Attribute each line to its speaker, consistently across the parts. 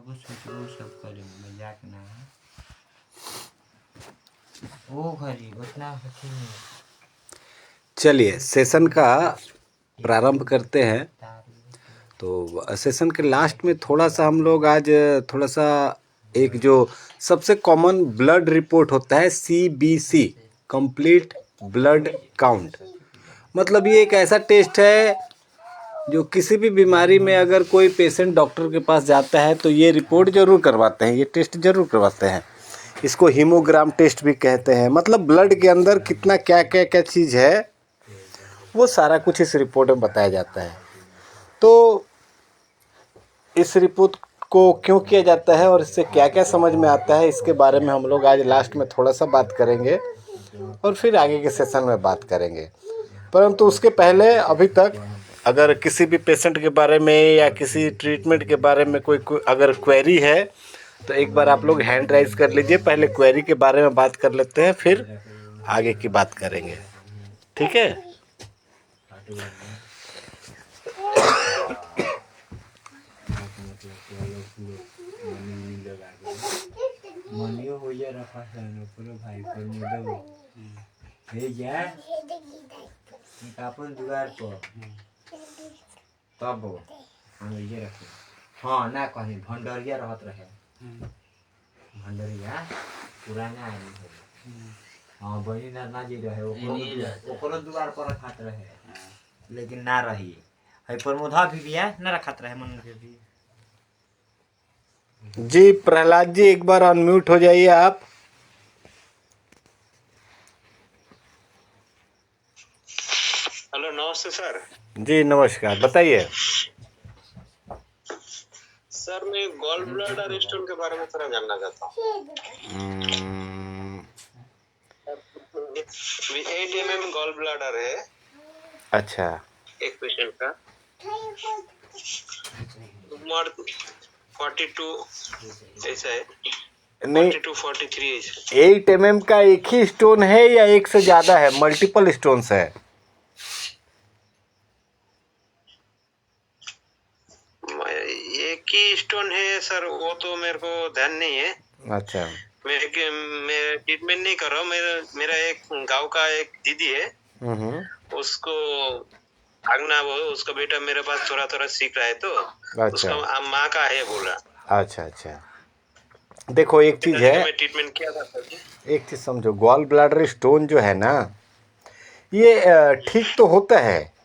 Speaker 1: सोचबो सब करे मजाक ना वो खरी उतना अच्छी नहीं।
Speaker 2: चलिए सेशन का प्रारंभ करते हैं। तो सेशन के लास्ट में थोड़ा सा हम लोग आज थोड़ा सा एक जो सबसे कॉमन ब्लड रिपोर्ट होता है CBC, कंप्लीट ब्लड काउंट। मतलब ये एक ऐसा टेस्ट है जो किसी भी बीमारी में अगर कोई पेशेंट डॉक्टर के पास जाता है तो ये रिपोर्ट जरूर करवाते हैं, ये टेस्ट जरूर करवाते हैं। इसको हीमोग्राम टेस्ट भी कहते हैं। मतलब ब्लड के अंदर कितना क्या क्या क्या चीज़ है वो सारा कुछ इस रिपोर्ट में बताया जाता है। तो इस रिपोर्ट को क्यों किया जाता है और इससे क्या क्या समझ में आता है, इसके बारे में हम लोग आज लास्ट में थोड़ा सा बात करेंगे और फिर आगे के सेशन में बात करेंगे। परंतु उसके पहले अभी तक अगर किसी भी पेशेंट के बारे में या किसी ट्रीटमेंट के बारे में कोई अगर क्वेरी है तो एक बार आप लोग हैंड राइज कर लीजिए। पहले क्वेरी के बारे में बात कर लेते हैं, फिर आगे की बात करेंगे। ठीक है।
Speaker 1: मनियो हो जा रखा है पूरे भाई पर मुझे हे जा निकापन दुआर पर तब हम ये रखे। हाँ ना कहीं भंडरिया रहत रहे। भंडरिया पुराना आदमी है। हाँ बनी ना जी रहे ओकरो दुआर पर रखात रहे लेकिन ना रही है प्रमोदा भी बिया ना रखात रहे मन के भी।
Speaker 2: जी प्रहलाद जी एक बार अनम्यूट हो जाइए आप।
Speaker 3: हेलो नमस्ते सर।
Speaker 2: जी नमस्कार, बताइए।
Speaker 3: सर मैं गॉल ब्लैडर स्टोन के बारे में थोड़ा जानना चाहता हूँ। 8 mm गॉल ब्लैडर है।
Speaker 2: अच्छा।
Speaker 3: एक पेशेंट का 42 ऐसा है।
Speaker 2: नहीं
Speaker 3: 42-43 ऐसा।
Speaker 2: 8 mm का एक ही स्टोन है या एक से ज़्यादा है, मल्टीपल स्टोन्स है?
Speaker 3: एक ही स्टोन है सर, वो तो मेरे को ध्यान नहीं है।
Speaker 2: अच्छा।
Speaker 3: मैं ट्रीटमेंट नहीं कर रहा हूँ। मेरा एक गांव का एक दीदी है, उसको भागना वो उसका बेटा मेरे पास थोड़ा थोड़ा सीख रहा है तो
Speaker 2: अच्छा।
Speaker 3: उसका माँ का है बोला।
Speaker 2: अच्छा अच्छा। देखो एक चीज़ है,
Speaker 3: मैं ट्रीटमेंट किया था सर।
Speaker 2: एक चीज़ समझो, गॉल ब्लैडर स्टोन जो है ना ये ठीक तो होता है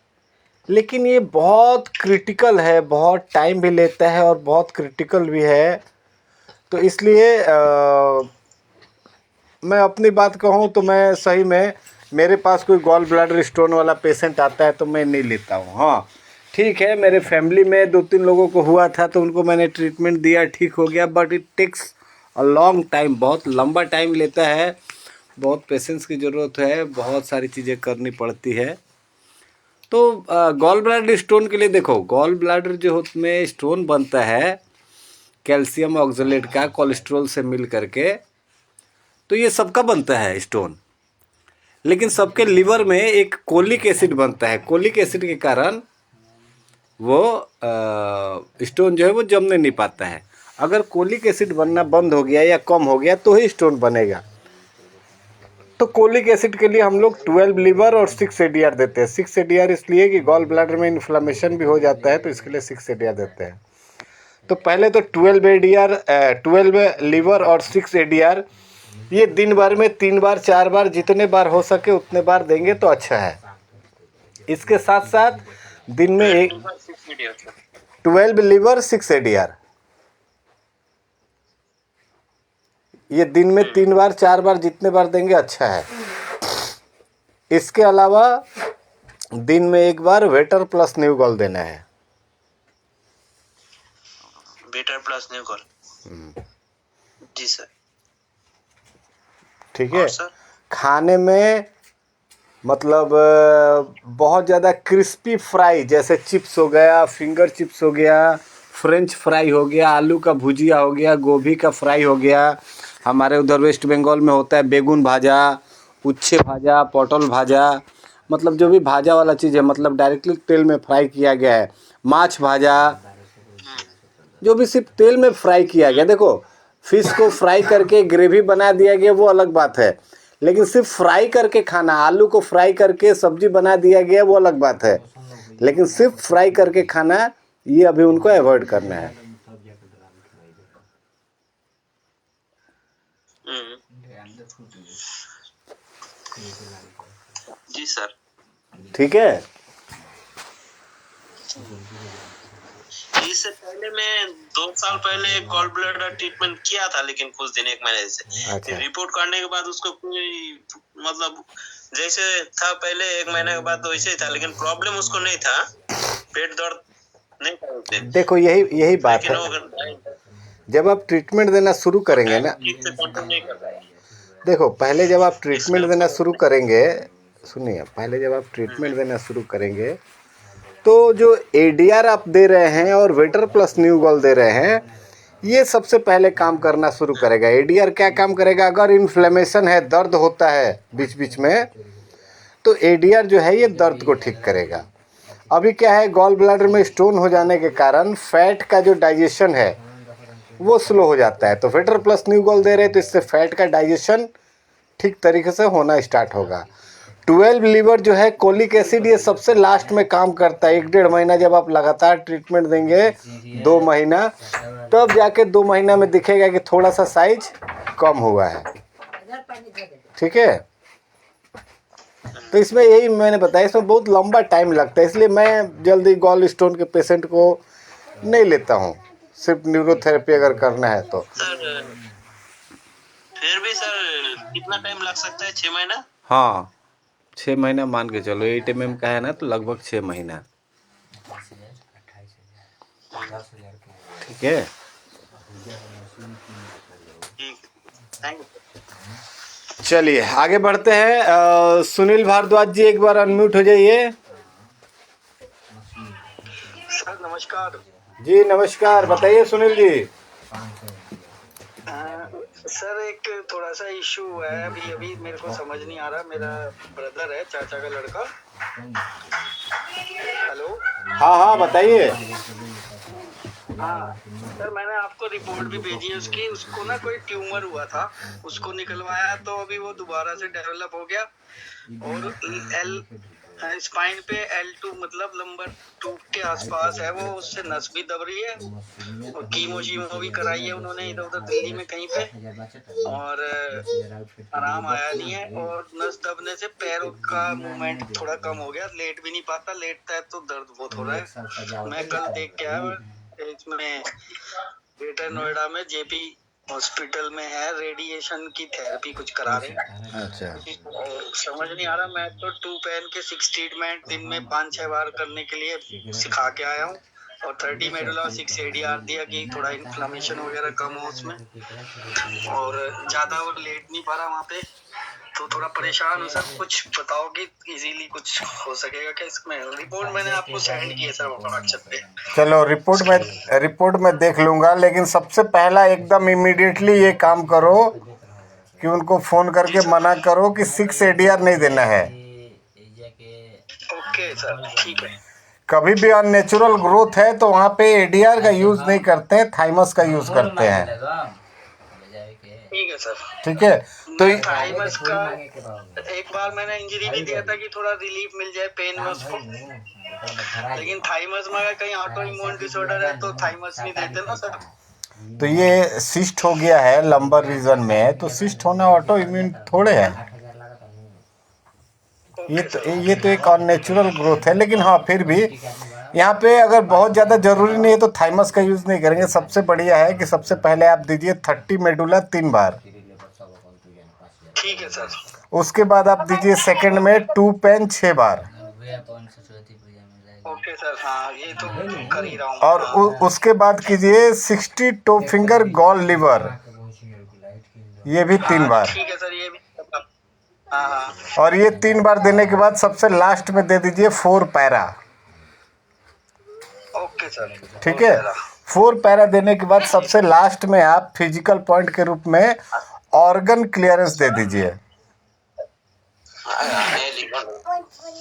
Speaker 2: लेकिन ये बहुत क्रिटिकल है, बहुत टाइम भी लेता है और बहुत क्रिटिकल भी है। तो इसलिए मैं अपनी बात कहूँ तो मैं सही में मेरे पास कोई गॉल ब्लैडर स्टोन वाला पेशेंट आता है तो मैं नहीं लेता हूँ। हाँ ठीक है, मेरे फैमिली में 2-3 लोगों को हुआ था तो उनको मैंने ट्रीटमेंट दिया, ठीक हो गया, but it takes a long time, बहुत लंबा टाइम लेता है, बहुत पेशेंस की ज़रूरत है, बहुत सारी चीज़ें करनी पड़ती है। तो गॉल ब्लैडर स्टोन के लिए देखो, गॉल ब्लैडर जो में स्टोन बनता है कैल्शियम ऑक्सलेट का कोलेस्ट्रॉल से मिल करके, तो ये सबका बनता है स्टोन। लेकिन सबके लिवर में एक कोलिक एसिड बनता है, कोलिक एसिड के कारण वो स्टोन जो है वो जमने नहीं पाता है। अगर कोलिक एसिड बनना बंद हो गया या कम हो गया तो ही स्टोन बनेगा। तो कोलिक एसिड के लिए हम लोग 12 लीवर और 6 ADR देते हैं। 6 ADR इसलिए कि गॉल ब्लैडर में इन्फ्लामेशन भी हो जाता है तो इसके लिए 6 ADR देते हैं। तो पहले तो 12 ADR 12 लीवर और 6 ADR ये दिन भर में 3 बार 4 बार जितने बार हो सके उतने बार देंगे तो अच्छा है। इसके साथ साथ दिन में एक 12 लीवर 6 ADR ये दिन में 3 बार 4 बार जितने बार देंगे अच्छा है। इसके अलावा दिन में एक बार वेटर प्लस न्यूगॉल देना है।
Speaker 3: बेटर प्लस न्यूगॉल। जी सर।
Speaker 2: ठीक है। खाने में मतलब बहुत ज़्यादा क्रिस्पी फ्राई, जैसे चिप्स हो गया, फिंगर चिप्स हो गया, फ्रेंच फ्राई हो गया, आलू का भुजिया हो गया, गोभी का फ्राई हो गया, हमारे उधर वेस्ट बंगाल में होता है बेगुन भाजा, उच्छे भाजा, पटल भाजा, मतलब जो भी भाजा वाला चीज़ है, मतलब डायरेक्टली तेल में फ्राई किया गया है, माछ भाजा, जो भी सिर्फ तेल में फ्राई किया गया। देखो फिश को फ्राई करके ग्रेवी बना दिया गया वो अलग बात है, लेकिन सिर्फ फ्राई करके खाना, आलू को फ्राई करके सब्जी बना दिया गया वो अलग बात है, लेकिन सिर्फ फ्राई करके खाना ये अभी उनको अवॉइड करना है।
Speaker 3: जी सर।
Speaker 2: ठीक है।
Speaker 3: इससे पहले मैं 2 साल पहले गॉल ब्लैडर ट्रीटमेंट किया था, लेकिन कुछ दिन 1 महीने से।
Speaker 2: अच्छा।
Speaker 3: रिपोर्ट करने के बाद उसको कोई मतलब जैसे था पहले 1 महीने के बाद वैसे ही था, लेकिन प्रॉब्लम उसको नहीं था, पेट दर्द नहीं था उसे।
Speaker 2: देखो यही बात है, जब आप ट्रीटमेंट देना शुरू करेंगे ना, देखो पहले जब आप ट्रीटमेंट देना शुरू करेंगे, सुनिए, पहले जब आप ट्रीटमेंट देना शुरू करेंगे तो जो ADR आप दे रहे हैं और वेटर प्लस न्यू गॉल दे रहे हैं, ये सबसे पहले काम करना शुरू करेगा। ADR क्या काम करेगा, अगर इन्फ्लेमेशन है, दर्द होता है बीच बीच में, तो ADR जो है ये दर्द को ठीक करेगा। अभी क्या है, गॉल ब्लैडर में स्टोन हो जाने के कारण फैट का जो डाइजेशन है वो स्लो हो जाता है, तो वेटर प्लस न्यू गॉल दे रहे हैं तो इससे फैट का डाइजेशन ठीक तरीके से होना स्टार्ट होगा। 12 लीवर जो है, कोलिक एसिड, ये सबसे लास्ट में काम करता है। 1-1.5 महीना जब आप लगातार ट्रीटमेंट देंगे, 2 महीना, तब जाके 2 महीना में दिखेगा कि थोड़ा सा साइज कम हुआ है। ठीक है, तो इसमें यही मैंने बताया, इसमें बहुत लंबा टाइम लगता है, इसलिए मैं जल्दी गॉल स्टोन के पेशेंट को नहीं लेता हूँ, सिर्फ न्यूरोथेरेपी अगर करना है तो।
Speaker 3: सर फिर भी सर कितना टाइम लग सकता है? 6 महीना?
Speaker 2: हाँ, 6 महीना मान के चलो, 8 mm का है ना, तो लगभग 6 महीना। ठीक है, चलिए आगे बढ़ते हैं। सुनील भारद्वाज जी एक बार अनम्यूट हो जाइए।
Speaker 4: सर नमस्कार।
Speaker 2: जी नमस्कार, बताइए सुनील जी।
Speaker 4: सर एक थोड़ा सा इशू है, अभी मेरे को समझ नहीं आ रहा। मेरा ब्रदर है, चाचा का लड़का। हेलो।
Speaker 2: हाँ बताइए।
Speaker 4: हाँ सर, मैंने आपको रिपोर्ट भी भेजी है उसकी। उसको ना कोई ट्यूमर हुआ था, उसको निकलवाया तो अभी वो दोबारा से डेवलप हो गया, और स्पाइन पे L2 मतलब नंबर 2 के आसपास है वो, उससे नस भी दब रही है, और कीमो भी कराई है उन्होंने इधर उधर दिल्ली में कहीं पे, और आराम आया नहीं है। और नस दबने से पैरों का मूवमेंट थोड़ा कम हो गया, लेट भी नहीं पाता, लेटता है तो दर्द बहुत हो रहा है। मैं कल देख के आया, इसमें ग्रेटर नोएडा में JP हॉस्पिटल में है, रेडिएशन की थेरेपी कुछ करा रहे हैं।
Speaker 2: अच्छा,
Speaker 4: और समझ नहीं आ रहा, मैं तो 2 पेन के 6 ट्रीटमेंट दिन में 5-6 बार करने के लिए सिखा के आया हूँ, और 30 मेडुला और 6 ADR दिया कि थोड़ा इन्फ्लेमेशन वगैरह कम हो उसमें, और ज्यादा वो लेट नहीं पा रहा वहाँ पे, तो थोड़ा परेशान हूँ सर। कुछ बताओ कि इजीली कुछ हो सकेगा क्या इसमें? रिपोर्ट मैंने आपको सेंड की है सर व्हाट्सएप पे।
Speaker 2: चलो रिपोर्ट में देख लूँगा, लेकिन सबसे पहला एकदम इमीडिएटली ये काम करो कि उनको फ़ोन करके मना करो कि 6 ADR नहीं देना है।
Speaker 4: ओके सर, ठीक है।
Speaker 2: कभी भी अननेचुरल ग्रोथ है तो वहाँ पे ADR का यूज़ नहीं करते हैं, थाइमस का यूज़ करते हैं।
Speaker 4: ठीक है सर।
Speaker 2: ठीक है, तो
Speaker 4: थाइमस का एक बार मैंने इंजरी भी दिया था कि थोड़ा रिलीफ मिल जाए पेन में उसको, लेकिन थाइमस में अगर कहीं ऑटो इम्यून डिसऑर्डर है तो थाइमस नहीं देते ना सर।
Speaker 2: तो ये सिस्ट हो गया है लंबर रीजन में, तो सिस्ट होना ऑटो इम्यून थोड़े है, ये तो एक अननेचुरल ग्रोथ है। लेकिन हाँ, फिर भी यहाँ पे अगर बहुत ज़्यादा ज़रूरी नहीं है तो थाइमस का यूज़ नहीं करेंगे। सबसे बढ़िया है कि सबसे पहले आप दीजिए 30 मेडुला 3 बार।
Speaker 4: ठीक है सर।
Speaker 2: उसके बाद आप दीजिए सेकंड में 2 पेन 6 बार।
Speaker 4: ओके सर, हाँ ये तो कर ही रहा हूँ।
Speaker 2: और उसके बाद कीजिए 60 टो फिंगर गॉल लीवर, ये भी 3 बार।
Speaker 4: ठीक है सर, ये भी हाँ।
Speaker 2: और ये 3 बार देने के बाद सबसे लास्ट में दे दीजिए 4 पैरा।
Speaker 4: ओके सर,
Speaker 2: ठीक है, 4 पैरा देने के बाद सबसे लास्ट में आप फिजिकल पॉइंट के रूप में ऑर्गन क्लियरेंस दे दीजिए।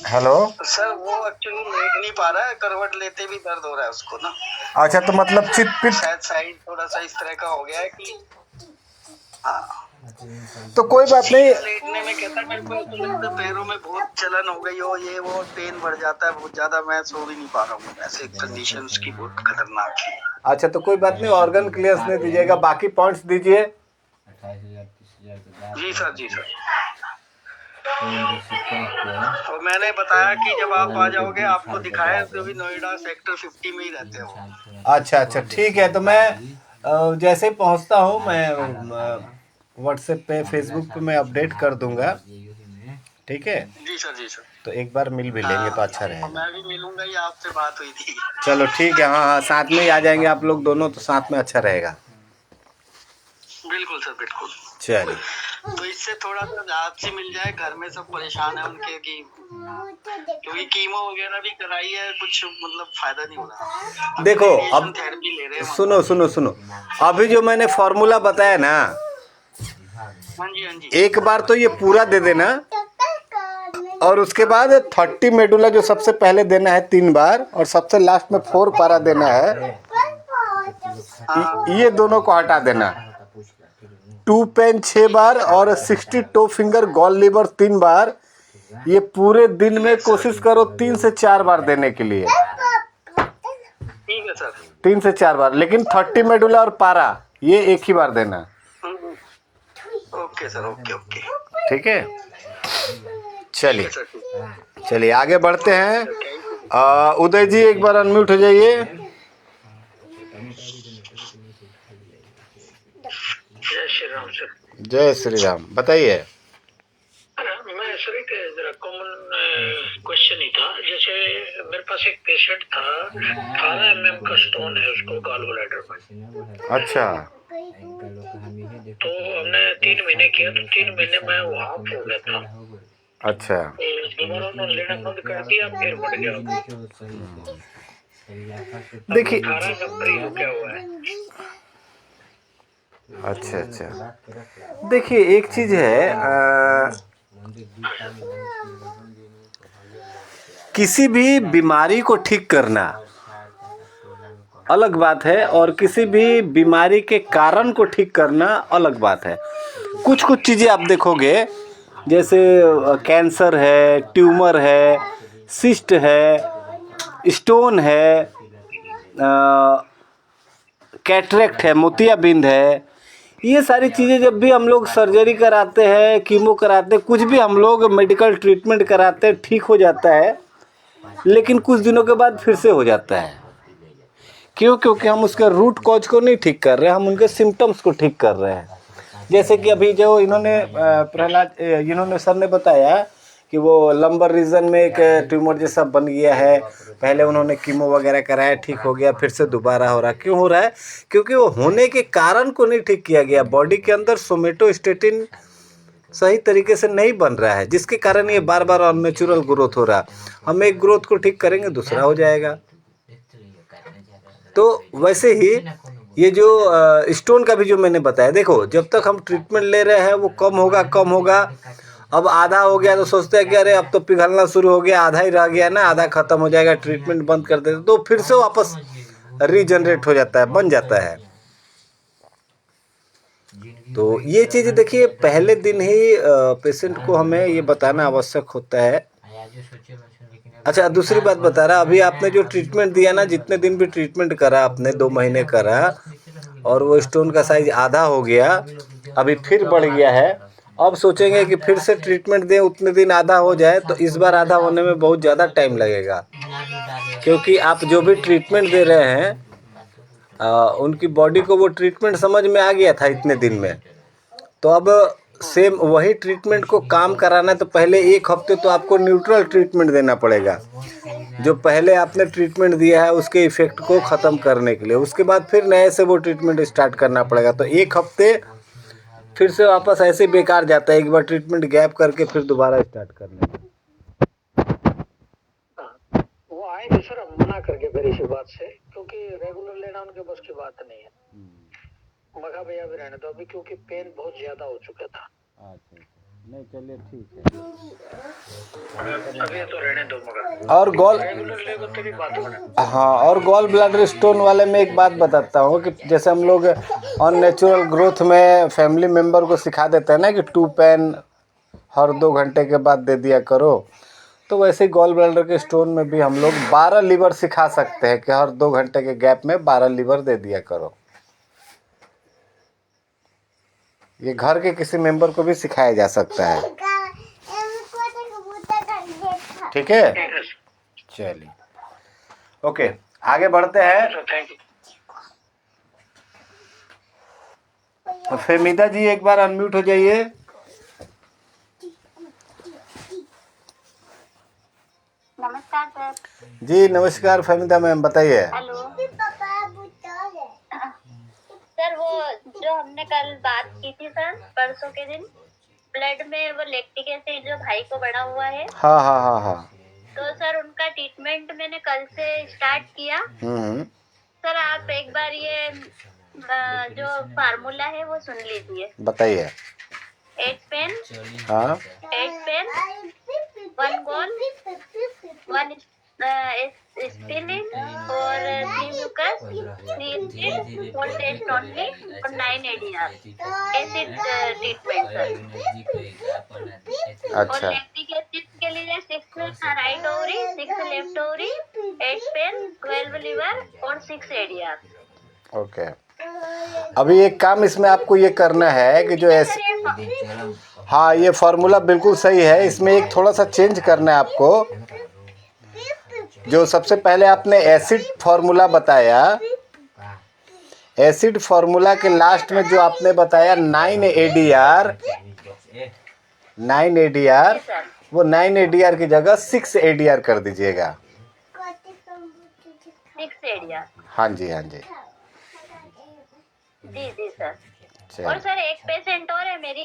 Speaker 2: हेलो।
Speaker 4: सर वो एक्चुअली लेट नहीं पा रहा है, करवट लेते भी दर्द हो रहा है उसको ना।
Speaker 2: अच्छा, तो मतलब चित पित,
Speaker 4: शायद साइड थोड़ा सा इस तरह का हो गया है कि हाँ,
Speaker 2: तो कोई बात नहीं।
Speaker 4: सीधा लेटने में कहता है मेरे को तो लगता है पैरों में बहुत चलन हो गई हो, ये वो पेन बढ़ जाता है बहुत ज्यादा, मैं सो भी नहीं पा रहा हूँ, ऐसे कंडीशन उसकी बहुत खतरनाक है।
Speaker 2: अच्छा, तो कोई बात नहीं, ऑर्गन क्लियरेंस नहीं दीजिएगा, बाकी पॉइंट्स दीजिए।
Speaker 1: 28,000 30,000
Speaker 4: जी सर, जी सर।
Speaker 1: और
Speaker 4: और मैंने बताया कि जब आप आ जाओगे आपको दिखाया, तो भी नोएडा सेक्टर 50 में ही रहते हो।
Speaker 2: अच्छा अच्छा, ठीक है, तो मैं जैसे ही पहुंचता हूँ मैं व्हाट्सएप पे, फेसबुक पे मैं अपडेट कर दूंगा, ठीक है।
Speaker 4: जी सर, जी सर।
Speaker 2: तो एक बार मिल भी लेंगे तो अच्छा
Speaker 4: और
Speaker 2: रहेगा।
Speaker 4: मैं भी मिलूंगा ही, आपसे बात हुई थी।
Speaker 2: चलो ठीक है, हाँ हाँ, साथ में ही आ जाएंगे आप लोग दोनों, तो साथ में अच्छा रहेगा।
Speaker 4: बिल्कुल सर, बिल्कुल।
Speaker 2: चलिए,
Speaker 4: तो इससे थोड़ा सा राहत सी मिल जाए, घर में सब परेशान है उनके कि क्योंकि कीमो वगैरह भी कराई है, कुछ मतलब फायदा नहीं हो रहा।
Speaker 2: देखो
Speaker 4: रेडिएशन
Speaker 2: अब
Speaker 4: थेरेपी ले रहे हैं।
Speaker 2: सुनो सुनो सुनो, अभी जो मैंने फॉर्मूला बताया ना,
Speaker 4: हाँ जी, हाँ जी।
Speaker 2: एक बार तो ये पूरा दे देना, और उसके बाद 30 मेडुला जो सबसे पहले देना है 3 बार, और सबसे लास्ट में 4 पारा देना है, ये दोनों को हटा देना। 2 पेन 6 बार और 60 टो फिंगर गॉल लीवर 3 बार। ये पूरे दिन में कोशिश करो 3 से 4 बार देने के लिए,
Speaker 4: ठीक है सर।
Speaker 2: 3 से 4 बार, लेकिन 30 मेडुला और पारा ये एक ही बार देना।
Speaker 4: Okay sir, okay okay.
Speaker 2: ठीक है, चलिए
Speaker 4: सर, ठीक।
Speaker 2: चलिए आगे बढ़ते हैं। उदय जी एक बार अनम्यूट हो जाइए।
Speaker 4: जय श्री राम सर।
Speaker 2: जय श्री राम, बताइए।
Speaker 4: मैं सर एक जरा कॉमन क्वेश्चन ही था, जैसे मेरे पास एक पेशेंट था, 18 mm का स्टोन है उसको गॉल ब्लैडर में।
Speaker 2: अच्छा,
Speaker 4: तो हमने 3 महीने किया, तो 3 महीने में वो हाफ हो गया था।
Speaker 2: अच्छा,
Speaker 4: तो दोबारा उन्होंने लेना बंद कर दिया, फिर बढ़ गया।
Speaker 2: देखिए,
Speaker 4: 18 नंबर हो गया हुआ है।
Speaker 2: अच्छा अच्छा, देखिए एक चीज है, किसी भी बीमारी को ठीक करना अलग बात है, और किसी भी बीमारी के कारण को ठीक करना अलग बात है। कुछ कुछ चीज़ें आप देखोगे, जैसे कैंसर है, ट्यूमर है, सिस्ट है, स्टोन है, कैटरेक्ट है, मोतियाबिंद है, ये सारी चीज़ें जब भी हम लोग सर्जरी कराते हैं, कीमो कराते हैं, कुछ भी हम लोग मेडिकल ट्रीटमेंट कराते हैं, ठीक हो जाता है, लेकिन कुछ दिनों के बाद फिर से हो जाता है। क्यों? क्योंकि हम उसके रूट कॉज को नहीं ठीक कर रहे हैं, हम उनके सिम्टम्स को ठीक कर रहे हैं। जैसे कि अभी जो इन्होंने इन्होंने सर ने बताया कि वो लंबर रीजन में एक ट्यूमर जैसा बन गया है, पहले उन्होंने कीमो वगैरह कराया, ठीक हो गया, फिर से दोबारा हो रहा है। क्यों हो रहा है? क्योंकि वो होने के कारण को नहीं ठीक किया गया। बॉडी के अंदर सोमेटोस्टेटिन सही तरीके से नहीं बन रहा है, जिसके कारण ये बार बार अननेचुरल ग्रोथ हो रहा है। हम एक ग्रोथ को ठीक करेंगे, दूसरा हो जाएगा। तो वैसे ही ये जो स्टोन का भी जो मैंने बताया, देखो जब तक हम ट्रीटमेंट ले रहे हैं वो कम होगा कम होगा। अब आधा हो गया तो सोचते हैं कि अरे अब तो पिघलना शुरू हो गया, आधा ही रह गया ना, आधा खत्म हो जाएगा, ट्रीटमेंट बंद कर देते, तो फिर से वापस रीजनरेट हो जाता है, बन जाता है। तो ये चीज़ देखिए, पहले दिन ही पेशेंट को हमें ये बताना आवश्यक होता है। अच्छा, दूसरी बात बता रहा, अभी आपने जो ट्रीटमेंट दिया ना, जितने दिन भी ट्रीटमेंट करा आपने, 2 महीने करा, और वो स्टोन का साइज आधा हो गया, अभी फिर बढ़ गया है। अब सोचेंगे कि फिर से ट्रीटमेंट दें, उतने दिन आधा हो जाए, तो इस बार आधा होने में बहुत ज़्यादा टाइम लगेगा, क्योंकि आप जो भी ट्रीटमेंट दे रहे हैं उनकी बॉडी को वो ट्रीटमेंट समझ में आ गया था इतने दिन में। तो अब सेम वही ट्रीटमेंट को काम कराना है, तो पहले 1 हफ्ते तो आपको न्यूट्रल ट्रीटमेंट देना पड़ेगा, जो पहले आपने ट्रीटमेंट दिया है उसके इफ़ेक्ट को ख़त्म करने के लिए। उसके बाद फिर नए से वो ट्रीटमेंट स्टार्ट करना पड़ेगा। तो 1 हफ्ते फिर से वापस ऐसे बेकार जाता है, एक बार ट्रीटमेंट गैप करके फिर दोबारा स्टार्ट करने में।
Speaker 4: वो आएंगे सर, हम मना करके फिर इसी बात से, क्योंकि रेगुलर लेना उनके बस की बात नहीं है। मगा भैया भी रहने दो अभी, क्योंकि पेन बहुत ज्यादा हो चुका था।
Speaker 2: नहीं चलिए ठीक है।
Speaker 4: अभी तो रहने दो मगर
Speaker 2: और गॉल
Speaker 4: रेगुलर लेगो तेरी बात बना।
Speaker 2: हाँ, और गॉल ब्लैडर स्टोन वाले में एक बात बताता हूँ कि जैसे हम लोग ऑन नेचुरल ग्रोथ में फैमिली मेम्बर को सिखा देते हैं ना कि 2 पेन हर 2 घंटे के बाद दे दिया करो, तो वैसे ही गॉल ब्लैडर के स्टोन में भी हम लोग 12 लीवर सिखा सकते हैं कि हर 2 घंटे के गैप में 12 लीवर दे दिया करो। ये घर के किसी मेंबर को भी सिखाया जा सकता है। ठीक है, चलिए ओके आगे बढ़ते हैं।
Speaker 4: Thank you.
Speaker 2: फेमिदा जी एक बार अनम्यूट हो जाइए।
Speaker 5: नमस्कार सर।
Speaker 2: जी नमस्कार फेमिदा मैम, बताइए।
Speaker 5: हेलो सर, वो जो हमने कल बात की थी सर परसों के दिन, ब्लड में वो लैक्टिक एसिड जो भाई को बढ़ा हुआ है,
Speaker 2: हाँ हाँ हाँ हाँ।
Speaker 5: तो सर उनका ट्रीटमेंट मैंने कल से स्टार्ट किया। सर आप एक बार ये जो फार्मूला है वो सुन लीजिए।
Speaker 2: बताइए।
Speaker 5: 8 पेन,
Speaker 2: हाँ
Speaker 5: 8 पेन, 1 गोल, 1 स्पिनिंग और 3 म्यूकस, 3 एसिड, 4 टेस्ट ओनली और 9 एडीआर एसिड ट्रीटमेंट सर। और
Speaker 2: अच्छा
Speaker 5: लैक्टिक एसिड के लिए 6 right ovary, 6 left ovary, 8 pen, 12 liver और 6 एडीआर।
Speaker 2: ओके, अभी एक काम इसमें आपको ये करना है कि जो ऐसे, हाँ ये फार्मूला बिल्कुल सही है, इसमें एक थोड़ा सा चेंज करना है आपको। जो सबसे पहले आपने एसिड फार्मूला बताया, एसिड फार्मूला के लास्ट में जो आपने बताया 9 एडीआर, 9 एडीआर, वो 9 एडीआर की जगह 6 एडीआर कर दीजिएगा।
Speaker 5: 6 एडीआर।
Speaker 2: हाँ जी हाँ जी
Speaker 5: जी जी सर।
Speaker 2: चलिए।
Speaker 5: और सर एक पेशेंट और है मेरी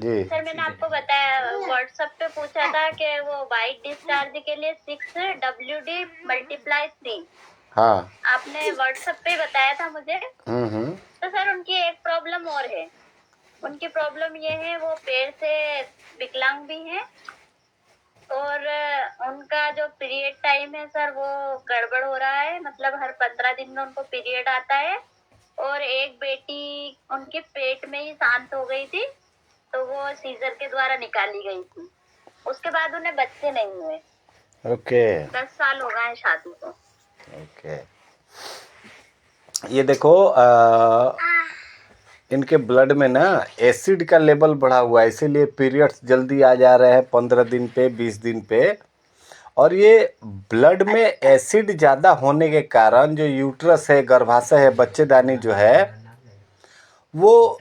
Speaker 2: जी
Speaker 5: सर, मैंने आपको बताया व्हाट्सएप पे पूछा था कि वो वाइट डिस्चार्ज के लिए 6 WD × 3
Speaker 2: हाँ
Speaker 5: आपने व्हाट्सएप पे बताया था मुझे। तो सर उनकी एक प्रॉब्लम और है। उनकी प्रॉब्लम ये है, वो पैर से विकलांग भी हैं और उनका जो पीरियड टाइम है सर वो गड़बड़ हो रहा है, मतलब हर 15 दिन में उनको पीरियड आता है। और एक बेटी उनके पेट में ही शांत हो गई थी, तो वो सीजर के द्वारा निकाली गई थी। उसके बाद उन्हें बच्चे नहीं हुए।
Speaker 2: ओके
Speaker 5: 10 साल हो गए हैं शादी को।
Speaker 2: ओके, ये देखो इनके ब्लड में ना एसिड का लेवल बढ़ा हुआ है, इसीलिए पीरियड्स जल्दी आ जा रहे हैं 15 दिन पे, 20 दिन पे। और ये ब्लड में एसिड ज़्यादा होने के कारण जो यूट्रस है, गर्भाशय है, बच्चेदानी जो है वो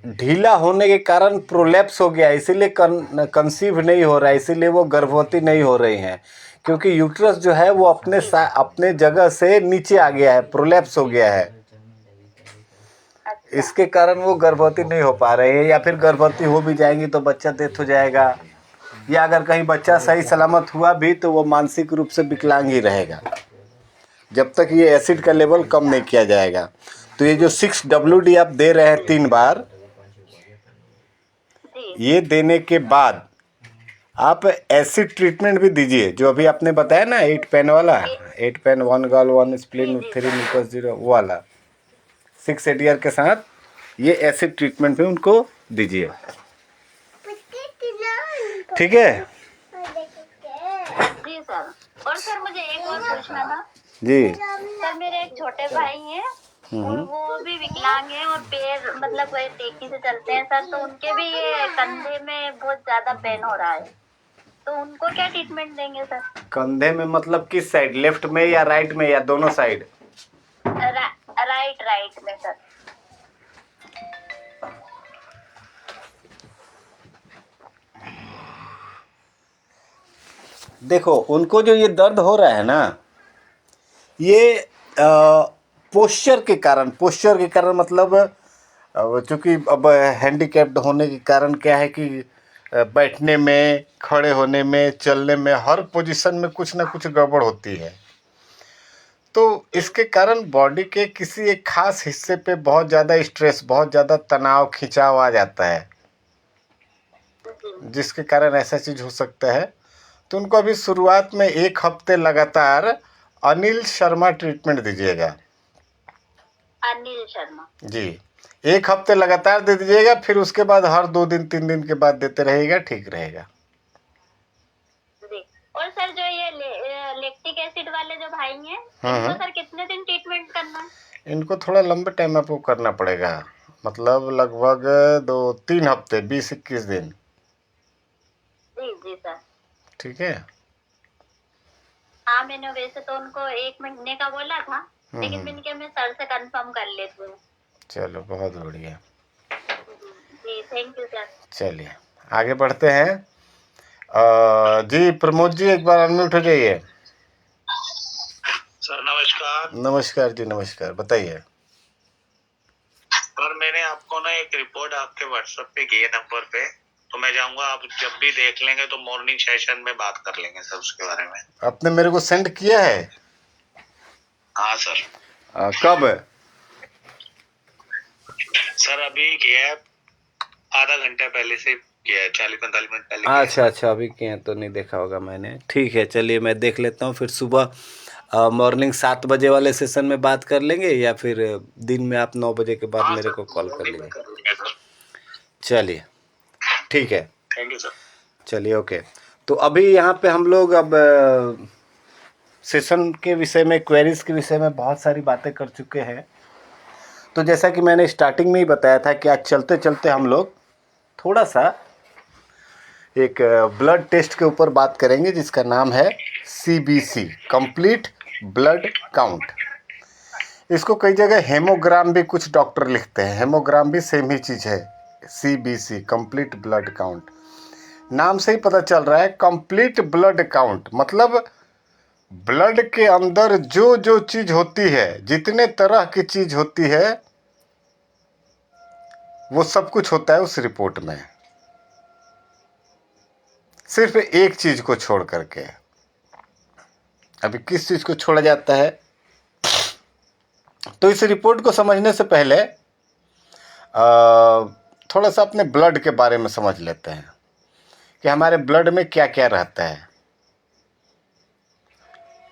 Speaker 2: ढीला होने के कारण प्रोलैप्स हो गया, इसीलिए कंसीव नहीं हो रहा है, इसीलिए वो गर्भवती नहीं हो रही हैं, क्योंकि यूट्रस जो है वो अपने जगह से नीचे आ गया है, प्रोलैप्स हो गया है, इसके कारण वो गर्भवती नहीं हो पा रही है। या फिर गर्भवती हो भी जाएंगी तो बच्चा डेथ हो जाएगा, या अगर कहीं बच्चा सही सलामत हुआ भी तो वो मानसिक रूप से विकलांग ही रहेगा जब तक ये एसिड का लेवल कम नहीं किया जाएगा। तो ये जो 6 WD आप दे रहे हैं 3 बार, ये देने के बाद आप एसिड ट्रीटमेंट भी दीजिए, जो अभी आपने बताया ना 8 पेन वाला, 8 पेन 1 गॉल 1 स्प्लीन 3 म्यूकस 0 वो वाला 6 एडीआर के साथ ये एसिड ट्रीटमेंट भी उनको दीजिए। ठीक है
Speaker 5: जी सर। और सर मुझे एक और पूछना था
Speaker 2: जी।
Speaker 5: सर, मेरे एक छोटे भाई हैं और वो भी विकलांग हैं और पैर मतलब वही टेकी से चलते हैं सर, तो उनके भी ये कंधे में बहुत ज्यादा पेन हो रहा है, तो उनको क्या ट्रीटमेंट देंगे सर?
Speaker 2: कंधे में मतलब किस साइड, लेफ्ट में या राइट में या दोनों साइड?
Speaker 5: राइट में सर।
Speaker 2: देखो उनको जो ये दर्द हो रहा है ना, ये पोस्चर के कारण मतलब चूँकि अब हैंडीकैप्ड होने के कारण क्या है कि बैठने में, खड़े होने में, चलने में, हर पोजीशन में कुछ ना कुछ गड़बड़ होती है। तो इसके कारण बॉडी के किसी एक खास हिस्से पे बहुत ज़्यादा स्ट्रेस, बहुत ज़्यादा तनाव, खिंचाव आ जाता है। जिसके कारण ऐसा चीज़ हो सकता है। तो उनको अभी शुरुआत में 1 हफ्ते लगातार अनिल शर्मा ट्रीटमेंट दीजिएगा।
Speaker 5: अनिल शर्मा।
Speaker 2: जी, 1 हफ्ते लगातार दे दीजिएगा, फिर उसके बाद हर 2 दिन 3 दिन के बाद देते रहिएगा, ठीक रहेगा।
Speaker 5: जी। और सर जो ये लैक्टिक एसिड वाले जो भाई हैं, इनको सर कितने दिन ट्रीटमेंट करना है?
Speaker 2: इनको थोड़ा लंबे टाइम आपको करना पड़ेगा, मतलब लगभग 2-3 हफ्ते, 20-21 दिन।
Speaker 5: जी जी सर।
Speaker 2: ठीक है।
Speaker 5: हाँ, मैंने वैसे तो उनको 1 महीने का बोला था, लेकिन मैंने कहा मैं सर से कंफर्म कर लेती हूँ।
Speaker 2: चलो, बहुत बढ़िया।
Speaker 5: जी, थैंक यू सर।
Speaker 2: चलिए आगे बढ़ते हैं। जी प्रमोद जी, एक बार अनम्यूट हो जाइए।
Speaker 3: सर नमस्कार।
Speaker 2: नमस्कार जी, नमस्कार, बताइए।
Speaker 3: सर मैंने आपको ना एक रिपोर्ट आपके व्हाट्सएप पे की है नंबर पे, तो मैं चाहूंगा आप जब भी देख लेंगे तो मॉर्निंग सेशन में बात कर लेंगे सर उसके बारे में।
Speaker 2: आपने मेरे को सेंड किया है?
Speaker 3: हाँ सर।
Speaker 2: कब?
Speaker 3: सर अभी किया है, आधा घंटा पहले से किया है, 40-45 मिनट पहले किया है।
Speaker 2: अच्छा, अभी किए हैं तो नहीं देखा होगा मैंने। ठीक है, चलिए मैं देख लेता हूँ, फिर सुबह मॉर्निंग 7 बजे वाले सेशन में बात कर लेंगे, या फिर दिन में आप 9 बजे के बाद
Speaker 3: हाँ,
Speaker 2: मेरे
Speaker 3: सर,
Speaker 2: को कॉल कर
Speaker 3: मॉर्निंग में
Speaker 2: लीजिए।
Speaker 3: कर लेंगे सर।
Speaker 2: चलिए ठीक है,
Speaker 3: थैंक यू सर।
Speaker 2: चलिए ओके। तो अभी यहाँ पे हम लोग अब सेशन के विषय में, क्वेरीज के विषय में बहुत सारी बातें कर चुके हैं। तो जैसा कि मैंने स्टार्टिंग में ही बताया था कि आज चलते चलते हम लोग थोड़ा सा एक ब्लड टेस्ट के ऊपर बात करेंगे, जिसका नाम है CBC, कंप्लीट ब्लड काउंट। इसको कई जगह हेमोग्राम भी कुछ डॉक्टर लिखते हैं, हेमोग्राम भी सेम ही चीज़ है। CBC, कंप्लीट ब्लड काउंट, नाम से ही पता चल रहा है कंप्लीट ब्लड काउंट, मतलब ब्लड के अंदर जो जो चीज़ होती है, जितने तरह की चीज़ होती है, वो सब कुछ होता है उस रिपोर्ट में, सिर्फ एक चीज़ को छोड़ करके। अभी किस चीज़ को छोड़ा जाता है? तो इस रिपोर्ट को समझने से पहले थोड़ा सा अपने ब्लड के बारे में समझ लेते हैं कि हमारे ब्लड में क्या क्या रहता है।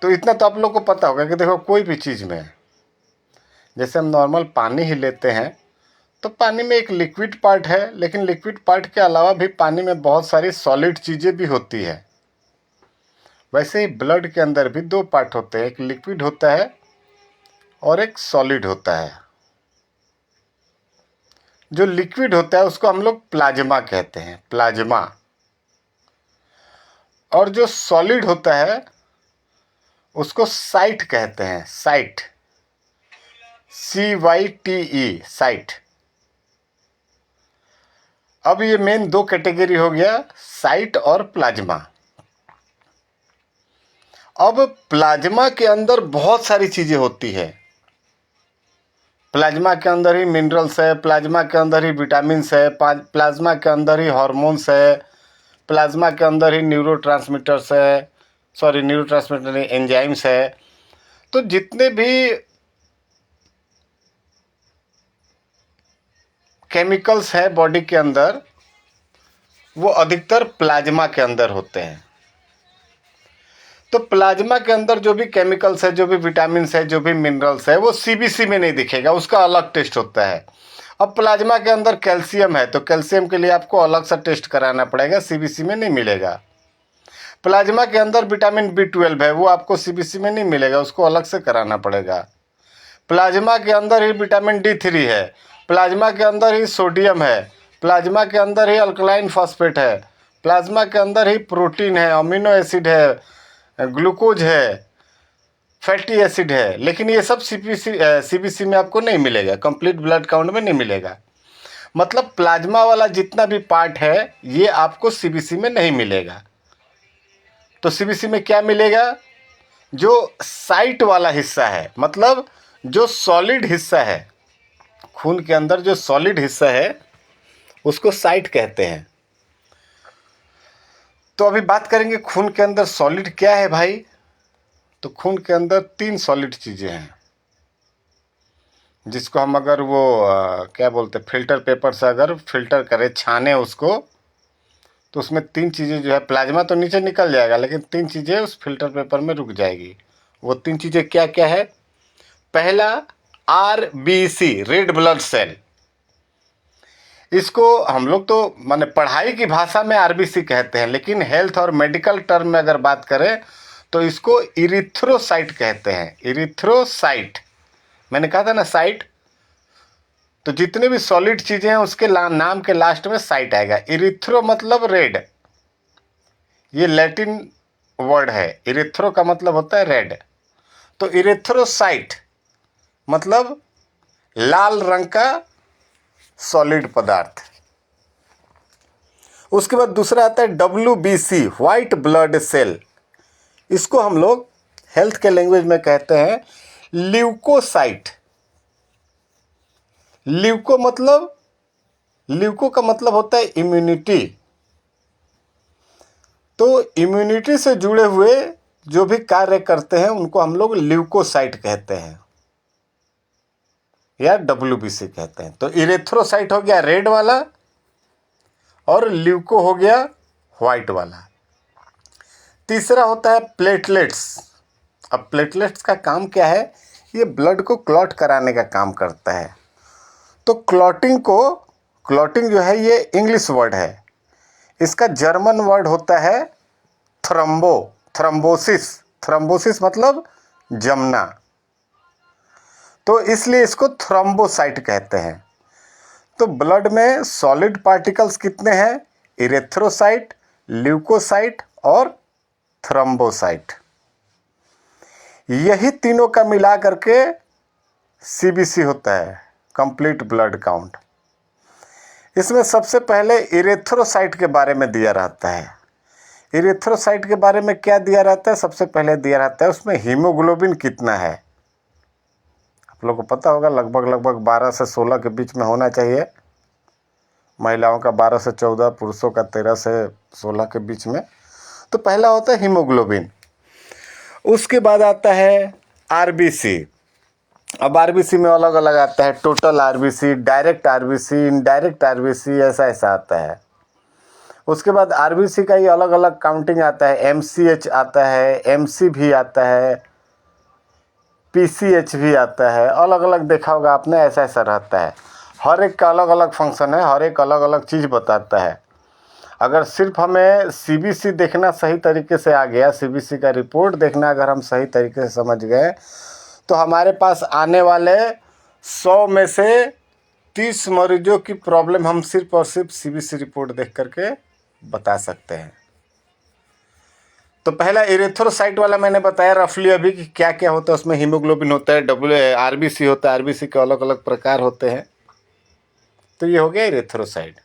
Speaker 2: तो इतना तो आप लोग को पता होगा कि देखो, कोई भी चीज़ में, जैसे हम नॉर्मल पानी ही लेते हैं, तो पानी में एक लिक्विड पार्ट है, लेकिन लिक्विड पार्ट के अलावा भी पानी में बहुत सारी सॉलिड चीज़ें भी होती है। वैसे ही ब्लड के अंदर भी 2 पार्ट होते हैं, एक लिक्विड होता है और एक सॉलिड होता है। जो लिक्विड होता है उसको हम लोग प्लाज्मा कहते हैं, प्लाज्मा। और जो सॉलिड होता है उसको साइट कहते हैं, साइट, CYTE, साइट। अब ये मेन 2 कैटेगरी हो गया, साइट और प्लाज्मा। अब प्लाज्मा के अंदर बहुत सारी चीज़ें होती है। प्लाज्मा के अंदर ही मिनरल्स है, प्लाज्मा के अंदर ही विटामिन्स है, प्लाज्मा के अंदर ही हार्मोन्स है, प्लाज्मा के अंदर ही न्यूरोट्रांसमीटर्स है, न्यूरोट्रांसमीटर नहीं, एंजाइम्स है। तो जितने भी केमिकल्स है बॉडी के अंदर, वो अधिकतर प्लाज्मा के अंदर होते हैं। तो प्लाज्मा के अंदर जो भी केमिकल्स है, जो भी विटामिन्स है, जो भी मिनरल्स है, वो CBC में नहीं दिखेगा, उसका अलग टेस्ट होता है। अब प्लाज्मा के अंदर कैल्शियम है, तो कैल्शियम के लिए आपको अलग सा टेस्ट कराना पड़ेगा, CBC में नहीं मिलेगा। प्लाज्मा के अंदर विटामिन B12 है, वो आपको CBC में नहीं मिलेगा, उसको अलग से कराना पड़ेगा। प्लाज्मा के अंदर ही विटामिन D3 है, प्लाज्मा के अंदर ही सोडियम है, प्लाज्मा के अंदर ही अल्कलाइन फॉस्फेट है, प्लाज्मा के अंदर ही प्रोटीन है, अमीनो एसिड है, ग्लूकोज है, फैटी एसिड है। लेकिन ये सब CBC में आपको नहीं मिलेगा, कंप्लीट ब्लड काउंट में नहीं मिलेगा। मतलब प्लाज्मा वाला जितना भी पार्ट है, ये आपको CBC में नहीं मिलेगा। तो CBC में क्या मिलेगा? जो साइट वाला हिस्सा है, मतलब जो सॉलिड हिस्सा है, खून के अंदर जो सॉलिड हिस्सा है उसको साइट कहते हैं। तो अभी बात करेंगे खून के अंदर सॉलिड क्या है भाई। तो खून के अंदर 3 सॉलिड चीज़ें हैं, जिसको हम अगर वो क्या बोलते हैं, फिल्टर पेपर से अगर फिल्टर करें, छाने उसको, तो उसमें 3 चीज़ें जो है, प्लाज्मा तो नीचे निकल जाएगा लेकिन 3 चीज़ें उस फिल्टर पेपर में रुक जाएगी। वो 3 चीज़ें क्या क्या है? पहला RBC, रेड ब्लड सेल। इसको हम लोग तो माने पढ़ाई की भाषा में RBC कहते हैं, लेकिन हेल्थ और मेडिकल टर्म में अगर बात करें तो इसको इरिथ्रोसाइट कहते हैं। इरिथ्रोसाइट, मैंने कहा था ना साइट, तो जितने भी सॉलिड चीज़ें हैं उसके नाम के लास्ट में साइट आएगा। इरिथ्रो मतलब रेड, ये लैटिन वर्ड है। इरिथ्रो का मतलब होता है रेड, तो इरिथ्रोसाइट मतलब लाल रंग का सॉलिड पदार्थ। उसके बाद दूसरा आता है WBC, व्हाइट ब्लड सेल। इसको हम लोग हेल्थ के लैंग्वेज में कहते हैं ल्यूकोसाइट। ल्यूको का मतलब होता है इम्यूनिटी। तो इम्यूनिटी से जुड़े हुए जो भी कार्य करते हैं उनको हम लोग ल्यूकोसाइट कहते हैं या WBC कहते हैं। तो इरेथ्रोसाइट हो गया रेड वाला और ल्यूको हो गया व्हाइट वाला। तीसरा होता है प्लेटलेट्स। अब प्लेटलेट्स का काम क्या है? ये ब्लड को क्लॉट कराने का काम करता है। तो क्लॉटिंग जो है ये इंग्लिश वर्ड है, इसका जर्मन वर्ड होता है थ्रम्बोसिस मतलब जमना, तो इसलिए इसको थ्रोम्बोसाइट कहते हैं। तो ब्लड में सॉलिड पार्टिकल्स कितने हैं? इरेथ्रोसाइट, ल्यूकोसाइट और थ्रोम्बोसाइट। यही तीनों का मिला करके CBC होता है, कंप्लीट ब्लड काउंट। इसमें सबसे पहले इरेथ्रोसाइट के बारे में दिया रहता है। इरेथ्रोसाइट के बारे में क्या दिया रहता है? सबसे पहले दिया रहता है उसमें हीमोग्लोबिन कितना है। आप लोगों को पता होगा लगभग 12 से 16 के बीच में होना चाहिए। महिलाओं का 12 से 14, पुरुषों का 13 से 16 के बीच में। तो पहला होता है हीमोग्लोबिन। उसके बाद आता है RBC। अब RBC में अलग अलग आता है, total RBC, direct RBC, indirect RBC, ऐसा आता है। उसके बाद RBC का ही अलग अलग काउंटिंग आता है, MCH आता है, MC भी आता है, PCH भी आता है, अलग अलग देखा होगा आपने, ऐसा रहता है। हर एक का अलग अलग फंक्शन है, हर एक अलग अलग चीज़ बताता है। अगर सिर्फ हमें CBC देखना सही तरीके से आ गया, CBC का रिपोर्ट देखना अगर हम सही तरीके से समझ गए, तो हमारे पास आने वाले 100 में से 30 मरीजों की प्रॉब्लम हम सिर्फ और सिर्फ CBC रिपोर्ट देख करके बता सकते हैं। तो पहला इरेथ्रोसाइट वाला मैंने बताया रफली अभी कि क्या क्या होता है उसमें। हीमोग्लोबिन होता है, RBC होता है, RBC के अलग अलग प्रकार होते हैं। तो ये हो गया इरेथ्रोसाइट।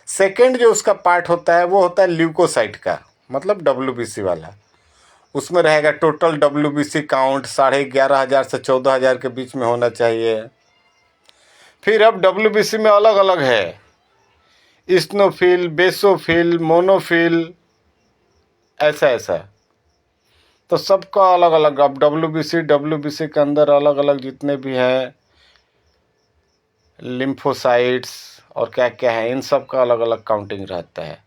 Speaker 2: सेकेंड जो उसका पार्ट होता है वो होता है ल्यूकोसाइट का, मतलब WBC वाला। उसमें रहेगा टोटल WBC काउंट 11,500 से 14,000 के बीच में होना चाहिए। फिर अब WBC में अलग अलग है, इस्नोफिल, बेसोफिल, मोनोफिल, ऐसा। तो सबका अलग अलग। अब WBC के अंदर अलग अलग जितने भी हैं लिम्फोसाइट्स और क्या क्या है, इन सब का अलग अलग काउंटिंग रहता है।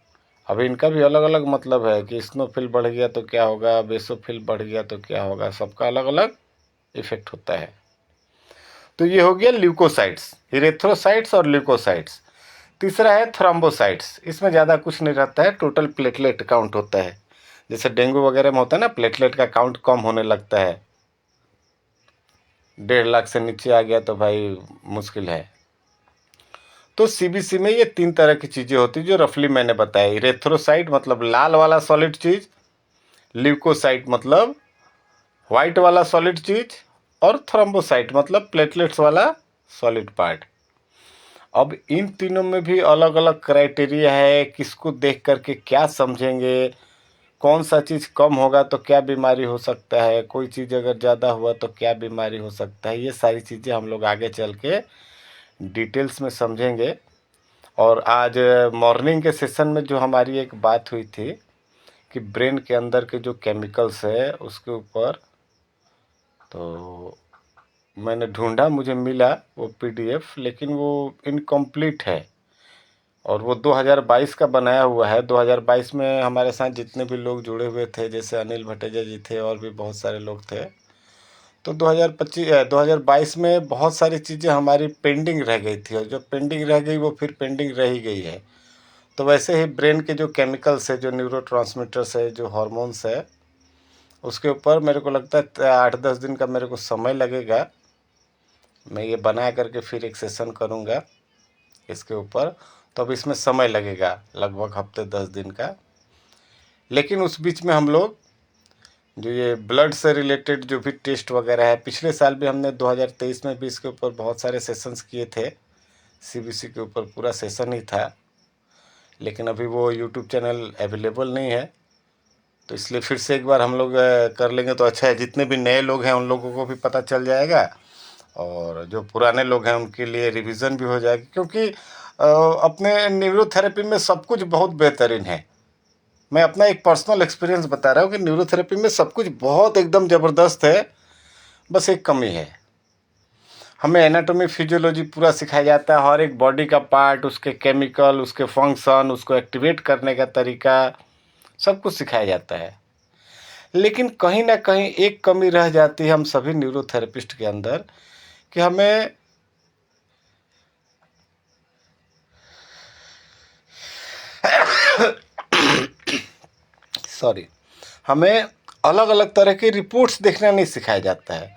Speaker 2: अब इनका भी अलग अलग मतलब है कि इस्नोफिल बढ़ गया तो क्या होगा, बेसोफिल बढ़ गया तो क्या होगा, सबका अलग अलग इफेक्ट होता है। तो ये हो गया ल्यूकोसाइट्स, इरेथ्रोसाइट्स और ल्यूकोसाइट्स। तीसरा है थ्रोम्बोसाइट्स। इसमें ज़्यादा कुछ नहीं रहता है, टोटल प्लेटलेट काउंट होता है। जैसे डेंगू वगैरह में होता है ना, प्लेटलेट का काउंट कम होने लगता है, 1.5 लाख से नीचे आ गया तो भाई मुश्किल है। तो CBC में ये 3 तरह की चीज़ें होती जो रफली मैंने बताया। इरेथ्रोसाइट मतलब लाल वाला सॉलिड चीज़, ल्यूकोसाइट मतलब वाइट वाला सॉलिड चीज़, और थ्रोम्बोसाइट मतलब प्लेटलेट्स वाला सॉलिड पार्ट। अब इन तीनों में भी अलग अलग क्राइटेरिया है, किसको देख करके क्या समझेंगे, कौन सा चीज़ कम होगा तो क्या बीमारी हो सकता है, कोई चीज़ अगर ज़्यादा हुआ तो क्या बीमारी हो सकता है, ये सारी चीज़ें हम लोग आगे चल के डिटेल्स में समझेंगे। और आज मॉर्निंग के सेशन में जो हमारी एक बात हुई थी कि ब्रेन के अंदर के जो केमिकल्स है उसके ऊपर, तो मैंने ढूंढा, मुझे मिला वो PDF, लेकिन वो इनकम्प्लीट है। और वो 2022 का बनाया हुआ है। 2022 में हमारे साथ जितने भी लोग जुड़े हुए थे, जैसे अनिल भटेजा जी थे और भी बहुत सारे लोग थे, तो 2022 में बहुत सारी चीज़ें हमारी पेंडिंग रह गई थी, और जो पेंडिंग रह गई वो फिर पेंडिंग रह ही गई है। तो वैसे ही ब्रेन के जो केमिकल्स है, जो न्यूरोट्रांसमीटर्स है, जो हार्मोन्स है, उसके ऊपर मेरे को लगता है 8-10 दिन का मेरे को समय लगेगा। मैं ये बना करके फिर एक सेशन करूँगा इसके ऊपर, तो अब इसमें समय लगेगा लगभग हफ्ते 10 दिन का। लेकिन उस बीच में हम लोग जो ये ब्लड से रिलेटेड जो भी टेस्ट वगैरह है, पिछले साल भी हमने 2023 में भी इसके ऊपर बहुत सारे सेशंस किए थे, CBC के ऊपर पूरा सेशन ही था। लेकिन अभी वो यूट्यूब चैनल अवेलेबल नहीं है, तो इसलिए फिर से एक बार हम लोग कर लेंगे तो अच्छा है। जितने भी नए लोग हैं उन लोगों को भी पता चल जाएगा, और जो पुराने लोग हैं उनके लिए रिवीजन भी हो जाएगी, क्योंकि अपने न्यूरोथेरेपी में सब कुछ बहुत बेहतरीन है। मैं अपना एक पर्सनल एक्सपीरियंस बता रहा हूँ कि न्यूरोथेरेपी में सब कुछ बहुत एकदम ज़बरदस्त है। बस एक कमी है, हमें एनाटॉमी फिजियोलॉजी पूरा सिखाया जाता है, हर एक बॉडी का पार्ट, उसके केमिकल, उसके फंक्शन, उसको एक्टिवेट करने का तरीका, सब कुछ सिखाया जाता है। लेकिन कहीं ना कहीं एक कमी रह जाती है हम सभी न्यूरोथेरेपिस्ट के अंदर, कि हमें हमें अलग अलग तरह की रिपोर्ट्स देखना नहीं सिखाया जाता है।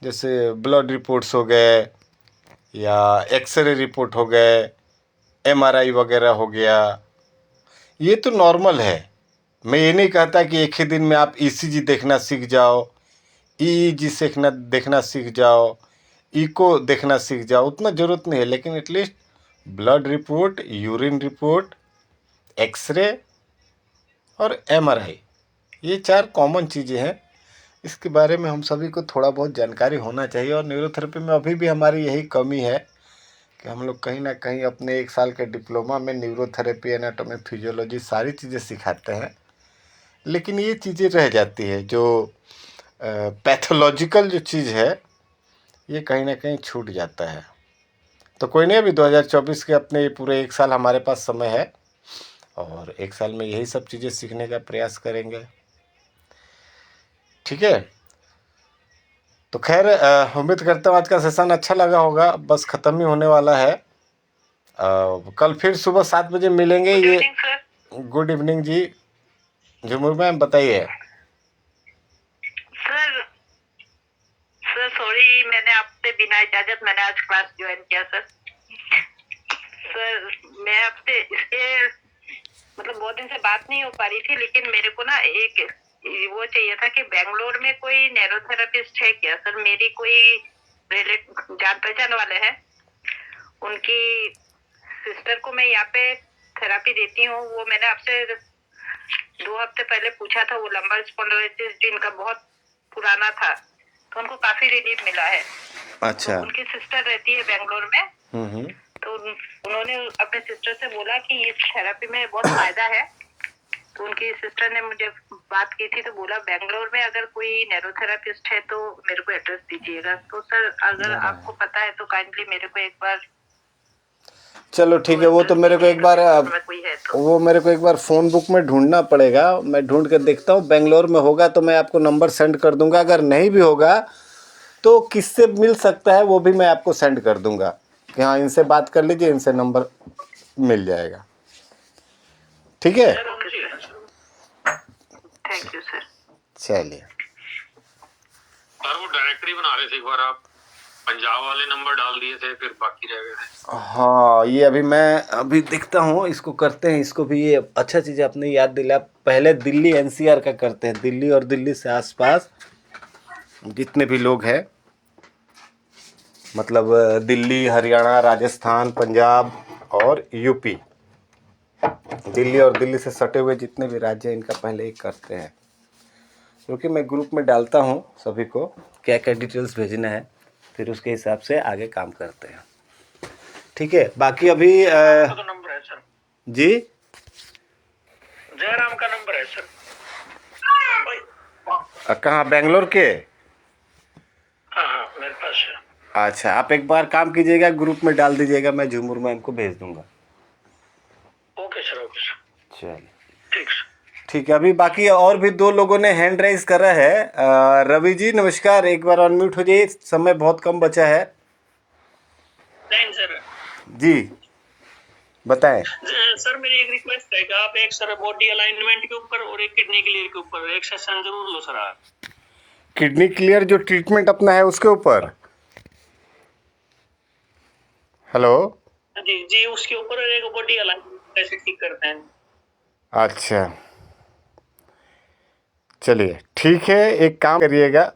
Speaker 2: जैसे ब्लड रिपोर्ट्स हो गए, या एक्सरे रिपोर्ट हो गए, MRI वगैरह हो गया। ये तो नॉर्मल है। मैं ये नहीं कहता कि एक ही दिन में आप ECG देखना सीख जाओ, EEG देखना सीख जाओ, इको देखना सीख जाओ, उतना ज़रूरत नहीं है। लेकिन at least blood report, urine report, x ray और MRI, ये 4 कॉमन चीज़ें हैं। इसके बारे में हम सभी को थोड़ा बहुत जानकारी होना चाहिए। और न्यूरोथेरेपी में अभी भी हमारी यही कमी है कि हम लोग कहीं ना कहीं अपने 1 साल के डिप्लोमा में न्यूरोथेरेपी, एनाटॉमी, फिजियोलॉजी सारी चीज़ें सिखाते हैं, लेकिन ये चीज़ें रह जाती है। जो पैथोलॉजिकल जो चीज़ है, ये कहीं ना कहीं छूट जाता है। तो कोई नहीं, अभी 2024 के अपने पूरे 1 साल हमारे पास समय है, और 1 साल में यही सब चीज़ें सीखने का प्रयास करेंगे। ठीक है, तो खैर उम्मीद करता हूँ आज का सेशन अच्छा लगा होगा। बस ख़त्म ही होने वाला है। कल फिर सुबह 7 बजे मिलेंगे। ये गुड इवनिंग जी, झुमर मैम बताइए।
Speaker 6: सर सॉरी, मैंने आपसे बिना इजाजत मैंने आज क्लास ज्वाइन किया सर। मैं आपसे इसके मतलब बहुत दिन से बात नहीं हो पा रही थी, लेकिन मेरे को ना एक वो चाहिए था कि बेंगलोर में कोई न्यूरोथेरेपिस्ट है क्या सर? मेरी कोई जान पहचान वाले हैं, उनकी सिस्टर को मैं यहाँ पे थेरापी देती हूँ। वो मैंने आपसे 2 हफ्ते पहले पूछा था, वो लंबर स्पॉन्डिलोसिस जिनका बहुत पुराना था, तो उनको काफी रिलीफ मिला है।
Speaker 2: अच्छा।
Speaker 6: तो उनकी सिस्टर रहती है बेंगलोर में। तो उन्होंने अपने सिस्टर से बोला कि इस थेरेपी में बहुत फायदा है। तो उनकी सिस्टर ने मुझे बात की थी, तो बोला बेंगलोर में अगर कोई न्यूरोथेरेपिस्ट है तो मेरे को एड्रेस दीजिएगा। तो सर अगर आपको पता है तो काइंडली मेरे को एक बार।
Speaker 2: चलो ठीक है, वो तो मेरे को एक बार वो मेरे को एक बार फ़ोन बुक में ढूंढना पड़ेगा। मैं ढूंढ के देखता हूँ, बेंगलोर में होगा तो मैं आपको नंबर सेंड कर दूंगा। अगर नहीं भी होगा तो किससे मिल सकता है वो भी मैं आपको सेंड कर दूंगा कि हाँ इनसे बात कर लीजिए, इनसे नंबर मिल जाएगा। ठीक है,
Speaker 6: थैंक यू सर।
Speaker 2: चलिए।
Speaker 3: सर वो डायरेक्टरी बना रहे थे, एक बार आप पंजाब वाले नंबर डाल दिए थे, फिर बाकी रह गए थे।
Speaker 2: हाँ, ये मैं देखता हूँ, इसको करते हैं। इसको भी ये अच्छा चीज़ आपने याद दिला। पहले दिल्ली NCR का करते हैं, दिल्ली और दिल्ली से आसपास जितने भी लोग हैं, मतलब दिल्ली, हरियाणा, राजस्थान, पंजाब और यूपी, दिल्ली और दिल्ली से सटे हुए जितने भी राज्य हैं, इनका पहले ही करते हैं। क्योंकि मैं ग्रुप में डालता हूँ सभी को क्या क्या डिटेल्स भेजना है, फिर उसके हिसाब से आगे काम करते हैं। ठीक है, बाकी अभी
Speaker 4: तो नंबर है सर
Speaker 2: जी,
Speaker 4: जयराम का नंबर है सर।
Speaker 2: कहाँ, बेंगलोर के?
Speaker 4: हाँ मेरे पास है।
Speaker 2: अच्छा, आप एक बार काम कीजिएगा, ग्रुप में डाल दीजिएगा, मैं झूमर मैम को भेज दूंगा।
Speaker 4: ओके सर,
Speaker 2: चलिए
Speaker 4: ठीक सर।
Speaker 2: ठीक है। अभी बाकी और भी 2 लोगों ने हैंड राइज करा है। रवि जी नमस्कार, एक बार अनम्यूट हो जाइए, समय बहुत कम बचा है।
Speaker 4: नहीं सर,
Speaker 2: जी बताएं।
Speaker 4: सर मेरी एक रिक्वेस्ट है कि आप एक सर बॉडी अलाइनमेंट के ऊपर और एक किडनी क्लियर के ऊपर एक सेशन जरूर लो सर आप।
Speaker 2: किडनी क्लियर जो ट्रीटमेंट अपना है उसके ऊपर, हेलो
Speaker 4: जी जी, उसके ऊपर एक बॉडी अलाइनमेंट कैसे ठीक करते हैं।
Speaker 2: अच्छा चलिए ठीक है, एक काम करिएगा,